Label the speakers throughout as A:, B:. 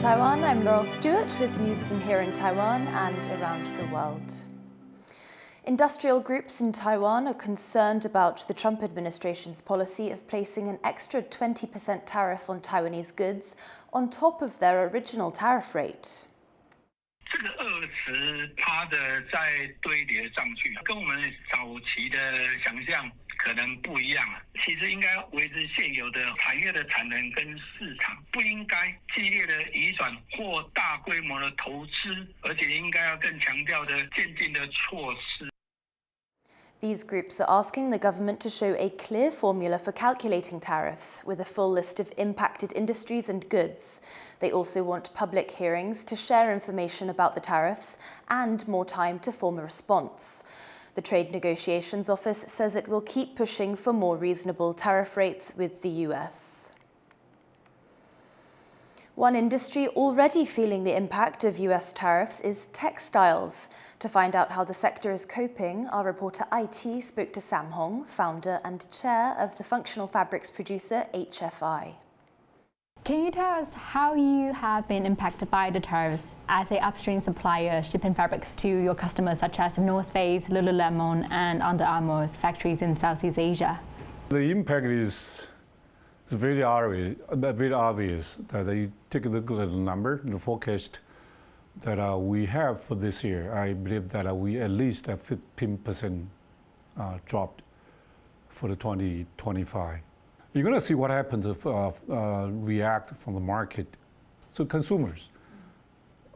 A: Taiwan, I'm Laurel Stewart with news from here in Taiwan and around the world. Industrial groups in Taiwan are concerned about the Trump administration's policy of placing an extra 20% tariff on Taiwanese goods on top of their original tariff rate.
B: 这个20%的再堆叠上去，跟我们早期的想象可能不一样。其实应该维持现有的产业的产能跟市场，不应该激烈的移转或大规模的投资，而且应该要更强调的渐进的措施。
A: These groups are asking the government to show a clear formula for calculating tariffs, with a full list of impacted industries and goods. They also want public hearings to share information about the tariffs and more time to form a response. The Trade Negotiations Office says it will keep pushing for more reasonable tariff rates with the US. One industry already feeling the impact of US tariffs is textiles. To find out how the sector is coping, our reporter IT spoke to Sam Hong, founder and chair of the functional fabrics producer HFI.
C: Can you tell us how you have been impacted by the tariffs as an upstream supplier shipping fabrics to your customers such as North Face, Lululemon and Under Armour's factories in Southeast Asia?
D: The impact is very obvious that you take a look at the number, the forecast that we have for this year. I believe that we at least have 15% dropped for the 2025. You're going to see what happens if react from the market. So consumers,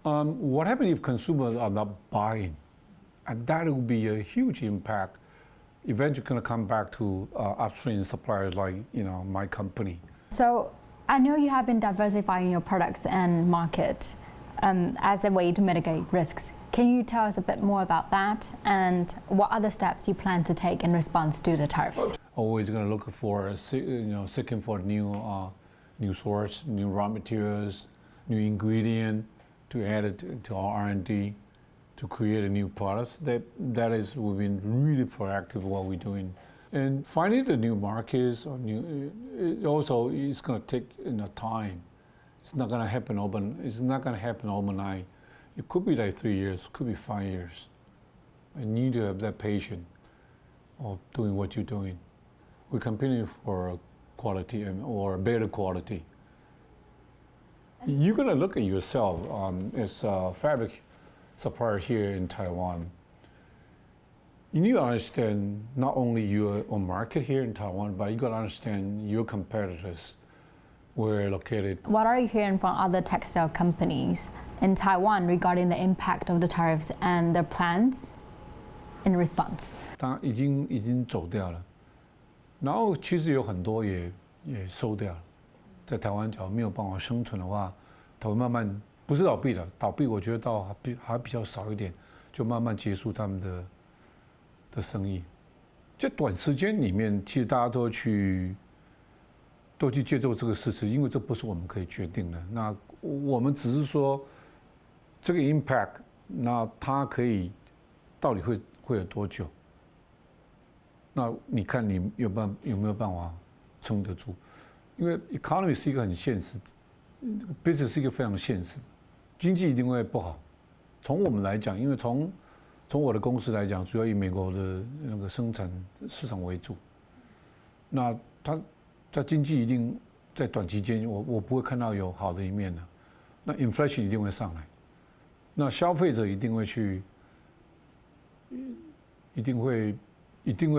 D: what happens if consumers are not buying? And that will be a huge impact. Eventually going to come back to upstream suppliers like my company.
C: So I know you have been diversifying your products and market as a way to mitigate risks. Can you tell us a bit more about that and what other steps you plan to take in response to the tariffs?
D: Always going to look for seeking for new source, new raw materials, new ingredient to add it to our R&D. To create a new product. That is, we've been really proactive what we're doing, and finding the new markets or new. Also, it's going to take time. It's not going to happen overnight. It could be like 3 years, could be 5 years. You need to have that patience of doing what you're doing. We're competing for quality or better quality. You're going to look at yourself as a fabric supplier here in Taiwan. You need to understand not only your own market here in Taiwan, but you got to understand your competitors, where they're located.
C: What are you hearing from other textile companies in Taiwan regarding the impact of the tariffs and their plans in response?
D: 它已经走掉了，然后其实有很多也收掉了。在台湾假如没有办法生存的话，它会慢慢。不是倒闭了，倒闭我觉得倒还比较少一点，就慢慢结束他们的生意。在短时间里面，其实大家都去接受这个事实，因为这不是我们可以决定的。那我们只是说这个 impact， 那它可以到底会有多久？那你看你有没有办法撑得住？因为 economy 是一个很现实 ，business 是一个非常现实。经济一定会不好。从我们来讲，因为从我的公司来讲，主要以美国的那个生产市场为主。那它经济一定在短期间，我不会看到有好的一面的。那 inflation 一定会上来，那消费者一定会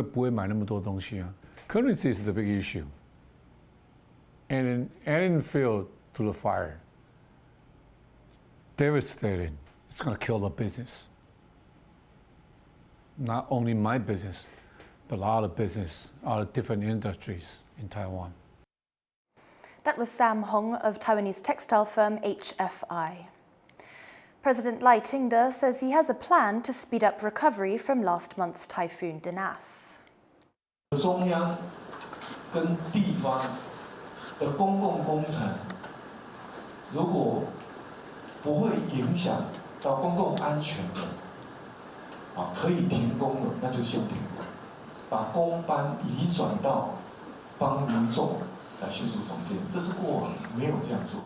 D: 不会买那么多东西啊。Currency is the big issue, and adding fuel to the fire. Devastating. It's going to kill the business. Not only my business, but a lot of business, a lot of different industries in Taiwan.
A: That was Sam Hong of Taiwanese textile firm HFI. President Lai Ching-te says he has a plan to speed up recovery from last month's Typhoon Dinas.
E: 中央跟地方的公共工程，如果不会影响到公共安全的，可以停工的，那就先停工，把工班移转到帮民众来迅速重建，这是过往没有这样做。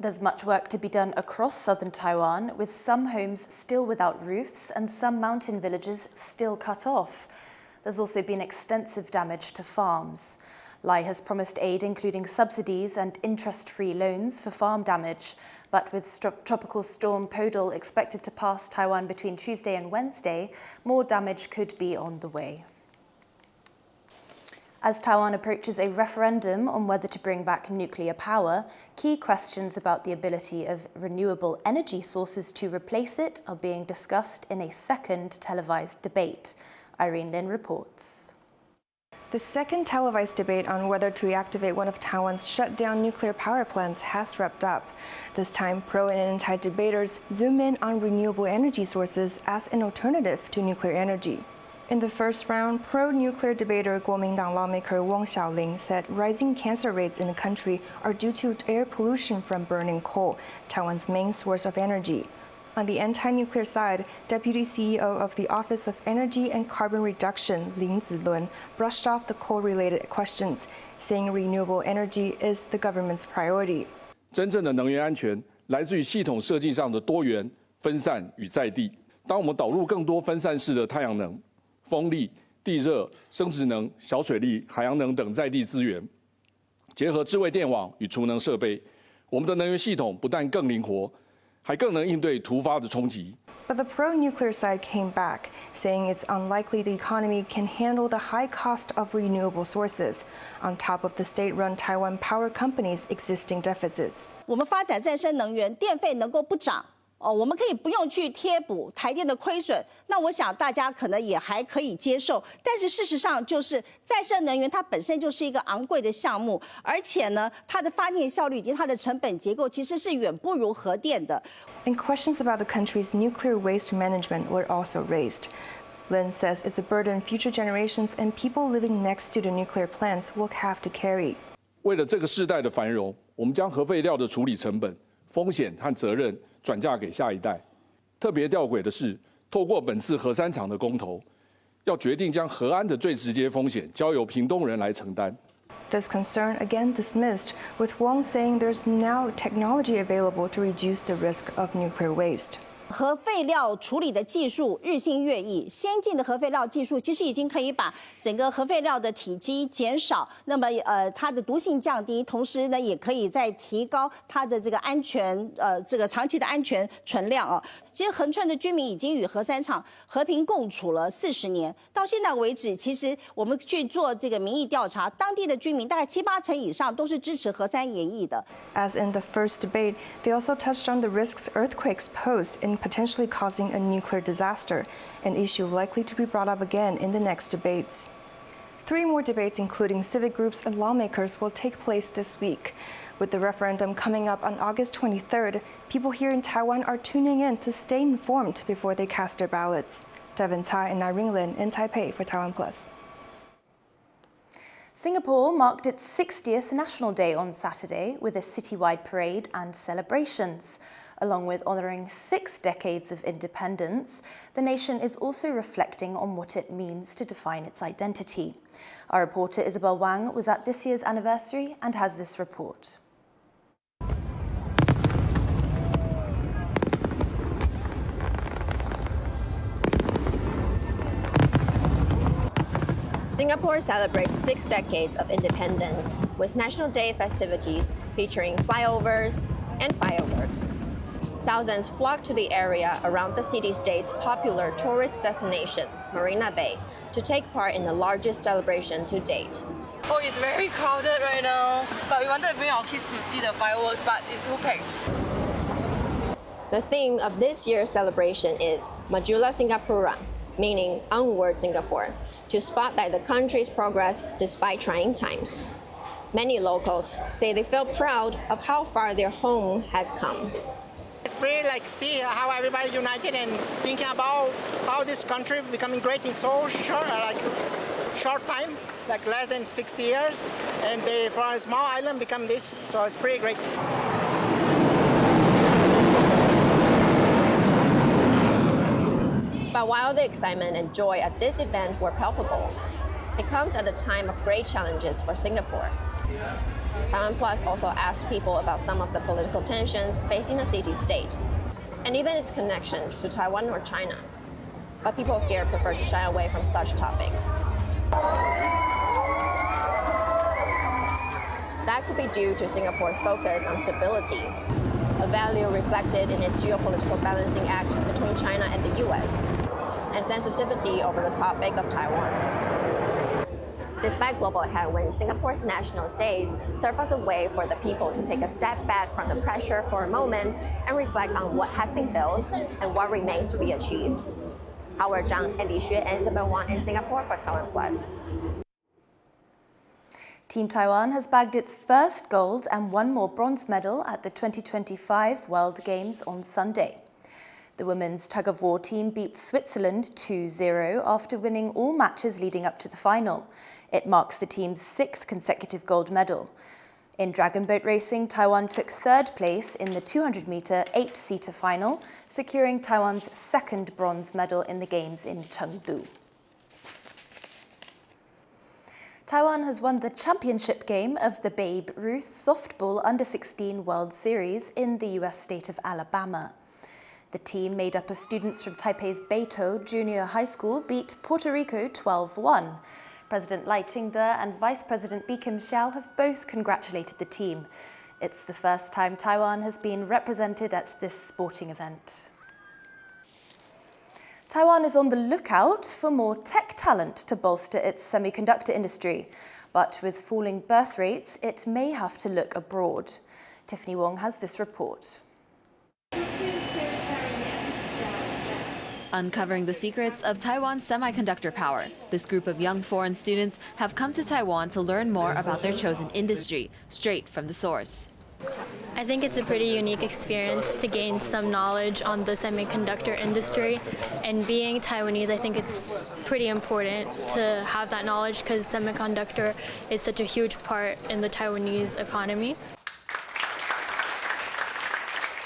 A: There's much work to be done across southern Taiwan, with some homes still without roofs and some mountain villages still cut off. There's also been extensive damage to farms. Lai has promised aid, including subsidies and interest-free loans for farm damage. But with Tropical Storm Podol expected to pass Taiwan between Tuesday and Wednesday, more damage could be on the way. As Taiwan approaches a referendum on whether to bring back nuclear power, key questions about the ability of renewable energy sources to replace it are being discussed in a second televised debate. Irene Lin reports.
F: The second televised debate on whether to reactivate one of Taiwan's shut-down nuclear power plants has wrapped up. This time, pro and anti-debaters zoom in on renewable energy sources as an alternative to nuclear energy. In the first round, pro-nuclear debater Kuomintang lawmaker Wang Xiaoling said rising cancer rates in the country are due to air pollution from burning coal, Taiwan's main source of energy. On the anti-nuclear side, Deputy CEO of the Office of Energy and Carbon Reduction, Lin Zilun, brushed off the coal-related questions, saying renewable energy is the government's priority.
G: 真正的能源安全来自于系统设计上的多元、分散与在地。当我们导入更多分散式的太阳能、风力、地热、生质能、小水力、海洋能等在地资源，结合智慧电网与储能设备，我们的能源系统不但更灵活，还更能应对突发的冲击。
F: But the pro-nuclear side came back, saying it's unlikely the economy can handle the high cost of renewable sources, on top of the state-run Taiwan Power Company's existing deficits.
H: 我们发展再生能源，电费能够不涨。 我们可以不用去贴补台电的亏损，那我想大家可能也还可以接受。但是事实上，就是再生能源它本身就是一个昂贵的项目，而且呢，它的发电效率以及它的成本结构其实是远不如核电的。
F: And questions about the country's nuclear waste management were also raised. Lin says it's a burden future generations and people living next to the nuclear plants will have to carry.
G: 为了这个世代的繁荣，我们将核废料的处理成本、风险和责任 转嫁给下一代。特别吊诡的是，透过本次核三厂的公投，要决定将核安的最直接风险交由屏东人来承担。
F: This concern again dismissed, with Wang saying there's now technology available to reduce the risk of nuclear waste.
H: 核废料处理的技术日新月异，先进的核废料技术其实已经可以把整个核废料的体积减少，那么它的毒性降低，同时呢也可以再提高它的这个安全这个长期的安全存量啊。其实恒春的居民已经与核三厂和平共处了40年，到现在为止，其实我们去做这个民意调查，当地的居民大概7、8成以上都是支持核三延役的。
F: As in the first debate, they also touched on the risks earthquakes pose in potentially causing a nuclear disaster, an issue likely to be brought up again in the next debates. 3 more debates, including civic groups and lawmakers, will take place this week. With the referendum coming up on August 23rd, people here in Taiwan are tuning in to stay informed before they cast their ballots. Devin Tsai and Irene Lin in Taipei for TaiwanPlus.
A: Singapore marked its 60th National Day on Saturday with a citywide parade and celebrations. Along with honouring 6 decades of independence, the nation is also reflecting on what it means to define its identity. Our reporter Isabel Wang was at this year's anniversary and has this report.
I: Singapore celebrates 6 decades of independence with National Day festivities featuring flyovers and fireworks. Thousands flock to the area around the city-state's popular tourist destination, Marina Bay, to take part in the largest celebration to date.
J: Oh, it's very crowded right now, but we wanted to bring our kids to see the fireworks, but it's full packed.
I: The theme of this year's celebration is Majulah Singapura, meaning Onward Singapore, to spotlight the country's progress despite trying times. Many locals say they feel proud of how far their home has come.
K: It's pretty like see how everybody's united and thinking about how this country becoming great in so short, short time, like less than 60 years, and they from a small island become this, so it's pretty great.
I: But while the excitement and joy at this event were palpable, it comes at a time of great challenges for Singapore. TaiwanPlus also asked people about some of the political tensions facing the city-state, and even its connections to Taiwan or China. But people here prefer to shy away from such topics. That could be due to Singapore's focus on stability, a value reflected in its geopolitical balancing act between China and the US, and sensitivity over the topic of Taiwan. Despite global headwinds, Singapore's national days serve as a way for the people to take a step back from the pressure for a moment and reflect on what has been built and what remains to be achieved. Howard Zhang, Andy Xue, and Isabel Wang in Singapore for TaiwanPlus.
A: Team Taiwan has bagged its first gold and one more bronze medal at the 2025 World Games on Sunday. The women's tug-of-war team beat Switzerland 2-0 after winning all matches leading up to the final. It marks the team's 6th consecutive gold medal. In dragon boat racing, Taiwan took 3rd place in the 200-meter 8-seater final, securing Taiwan's 2nd bronze medal in the Games in Chengdu. Taiwan has won the championship game of the Babe Ruth Softball Under-16 World Series in the US state of Alabama. The team, made up of students from Taipei's Beito Junior High School, beat Puerto Rico 12-1. President Lai Ching-te and Vice President Bi Kim-hsiao have both congratulated the team. It's the first time Taiwan has been represented at this sporting event. Taiwan is on the lookout for more tech talent to bolster its semiconductor industry, but with falling birth rates, it may have to look abroad. Tiffany Wong has this report.
L: Uncovering the secrets of Taiwan's semiconductor power, this group of young foreign students have come to Taiwan to learn more about their chosen industry, straight from the source.
M: I think it's a pretty unique experience to gain some knowledge on the semiconductor industry. And being Taiwanese, I think it's pretty important to have that knowledge because semiconductor is such a huge part in the Taiwanese economy.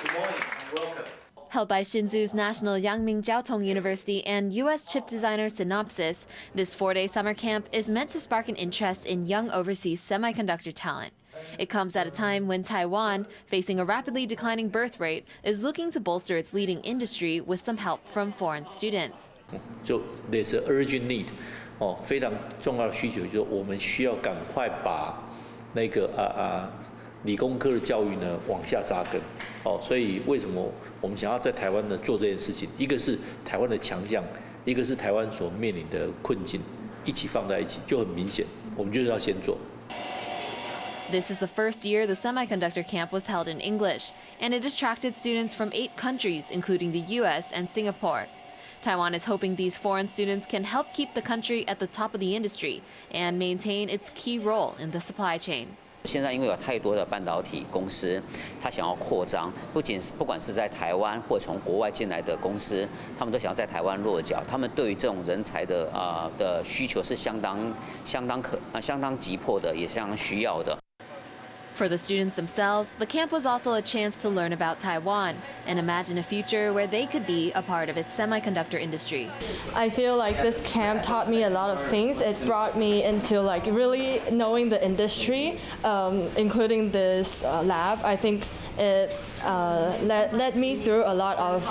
N: Good morning and welcome.
L: Held by Hsinchu's National Yangming Jiaotong University and U.S. chip designer Synopsys, this 4-day summer camp is meant to spark an interest in young overseas semiconductor talent. It comes at a time when Taiwan, facing a rapidly declining birth rate, is looking to bolster its leading industry with some help from foreign students.
N: So there's an urgent need, 非常重要的需求就是我们需要赶快把那个理工科的教育呢往下扎根。所以为什么我们想要在台湾呢做这件事情？一个是台湾的强项，一个是台湾所面临的困境，一起放在一起就很明显，我们就是要先做。
L: This is the first year the semiconductor camp was held in English, and it attracted students from 8 countries, including the U.S. and Singapore. Taiwan is hoping these foreign students can help keep the country at the top of the industry and maintain its key role in the supply chain.
O: 现在因为有太多的半导体公司，它想要扩张，不管是在台湾或从国外进来的公司，他们都想要在台湾落脚。他们对于这种人才的需求是相当急迫的，也相当需要的。
L: For the students themselves, the camp was also a chance to learn about Taiwan and imagine a future where they could be a part of its semiconductor industry.
J: I feel like this camp taught me a lot of things. It brought me into like really knowing the industry, including this lab. I think it led me through a lot of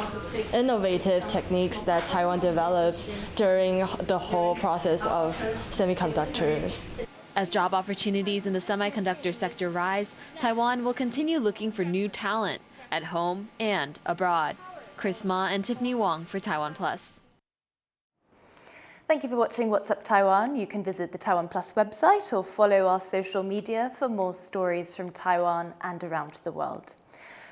J: innovative techniques that Taiwan developed during the whole process of semiconductors.
L: As job opportunities in the semiconductor sector rise, Taiwan will continue looking for new talent at home and abroad. Chris Ma and Tiffany Wong for TaiwanPlus.
A: Thank you for watching What's Up Taiwan. You can visit the TaiwanPlus website or follow our social media for more stories from Taiwan and around the world.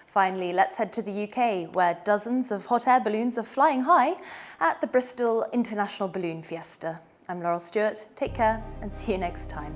A: Finally, let's head to the UK, where dozens of hot air balloons are flying high at the Bristol International Balloon Fiesta. I'm Laurel Stewart. Take care and see you next time.